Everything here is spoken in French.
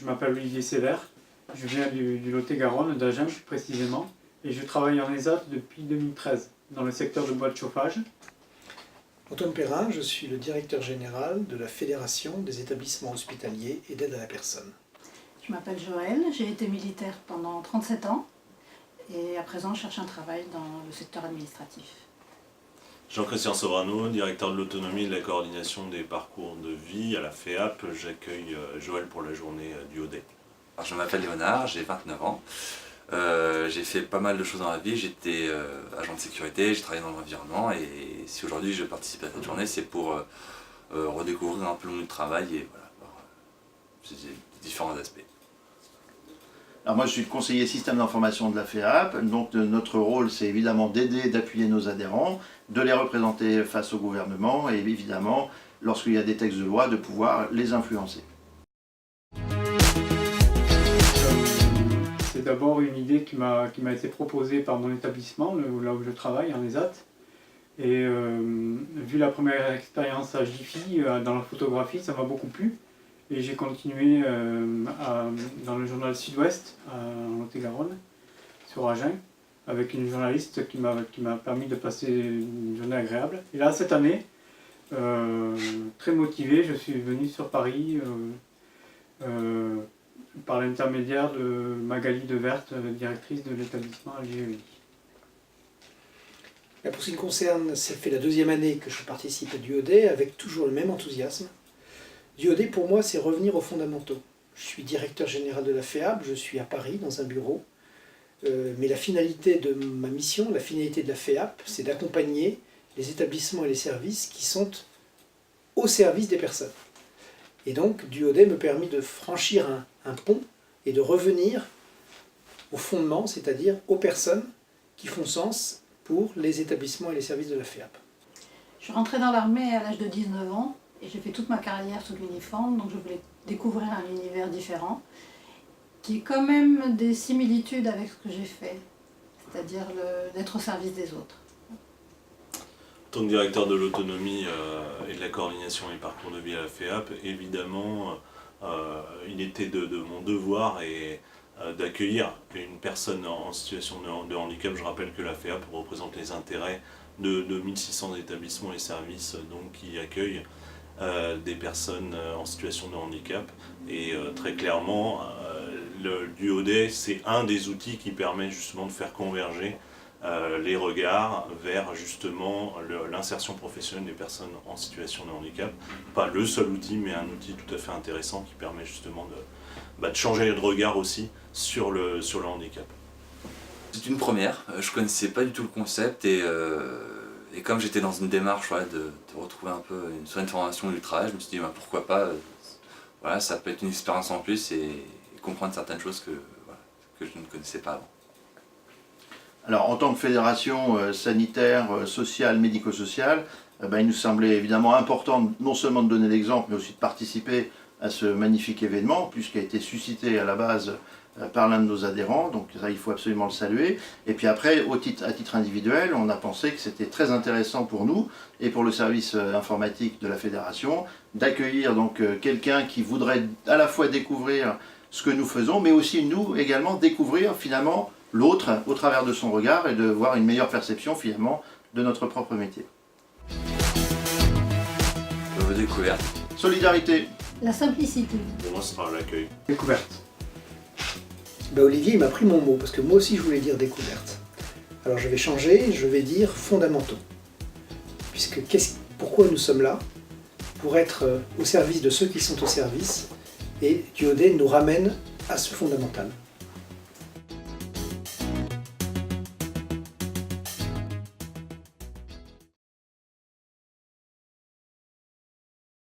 Je m'appelle Olivier Sévère, je viens du Lot-et-Garonne, d'Agen plus précisément, et je travaille en ESAT depuis 2013, dans le secteur de bois de chauffage. Antoine Perrin, je suis le directeur général de la Fédération des établissements hospitaliers et d'aide à la personne. Je m'appelle Joëlle, j'ai été militaire pendant 37 ans et à présent je cherche un travail dans le secteur administratif. Jean-Christian Sobrano, directeur de l'autonomie et de la coordination des parcours de vie à la FEAP. J'accueille Joël pour la journée du Haudet. Alors, je m'appelle Léonard, j'ai 29 ans. J'ai fait pas mal de choses dans la vie, j'étais agent de sécurité, j'ai travaillé dans l'environnement et si aujourd'hui je participe à cette journée, c'est pour redécouvrir un peu le monde du travail et voilà, voir différents aspects. Alors moi je suis le conseiller système d'information de la FEAP, donc notre rôle c'est évidemment d'aider, d'appuyer nos adhérents, de les représenter face au gouvernement et évidemment lorsqu'il y a des textes de loi de pouvoir les influencer. C'est d'abord une idée qui m'a été proposée par mon établissement, là où je travaille, en ESAT. Et vu la première expérience à Jiffy dans la photographie, ça m'a beaucoup plu. Et j'ai continué dans le journal Sud-Ouest, en Lot-et-Garonne, sur Agen, avec une journaliste qui m'a permis de passer une journée agréable. Et là, cette année, très motivé, je suis venu sur Paris par l'intermédiaire de Magali Devert, directrice de l'établissement LGEI. Pour ce qui me concerne, ça fait la deuxième année que je participe à du Haudet avec toujours le même enthousiasme. Du Haudet pour moi c'est revenir aux fondamentaux. Je suis directeur général de la FEAP, je suis à Paris dans un bureau, mais la finalité de ma mission, la finalité de la FEAP, c'est d'accompagner les établissements et les services qui sont au service des personnes. Et donc du Haudet me permet de franchir un pont et de revenir au fondement, c'est-à-dire aux personnes qui font sens pour les établissements et les services de la FEAP. Je suis rentrée dans l'armée à l'âge de 19 ans et j'ai fait toute ma carrière sous l'uniforme, donc je voulais découvrir un univers différent qui est quand même des similitudes avec ce que j'ai fait, c'est-à-dire d'être au service des autres. En tant que directeur de l'autonomie et de la coordination des parcours de vie à la FEAP, évidemment, il était de mon devoir d'accueillir une personne en situation de handicap. Je rappelle que la FEAP représente les intérêts de 1600 établissements et services donc, qui accueillent des personnes en situation de handicap. Et très clairement, du Haudet, c'est un des outils qui permet justement de faire converger les regards vers justement l'insertion professionnelle des personnes en situation de handicap. Pas le seul outil, mais un outil tout à fait intéressant qui permet justement de changer de regard aussi sur le handicap. C'est une première, je connaissais pas du tout le concept et comme j'étais dans une démarche de retrouver un peu une certaine formation du travail, je me suis dit pourquoi pas, voilà, ça peut être une expérience en plus et comprendre certaines choses que je ne connaissais pas avant. Alors en tant que fédération sanitaire, sociale, médico-sociale, il nous semblait évidemment important non seulement de donner l'exemple, mais aussi de participer à ce magnifique événement, puisqu'il a été suscité à la base par l'un de nos adhérents, donc ça il faut absolument le saluer. Et puis après, à titre individuel, on a pensé que c'était très intéressant pour nous et pour le service informatique de la fédération d'accueillir donc quelqu'un qui voudrait à la fois découvrir ce que nous faisons, mais aussi nous également découvrir finalement l'autre au travers de son regard et de voir une meilleure perception finalement de notre propre métier. Découverte. Solidarité. La simplicité. Pour moi, ce sera l'accueil. Découverte. Olivier il m'a pris mon mot, parce que moi aussi je voulais dire découverte. Alors je vais changer, je vais dire fondamentaux. Puisque pourquoi nous sommes là? Pour être au service de ceux qui sont au service, et du Haudet nous ramène à ce fondamental.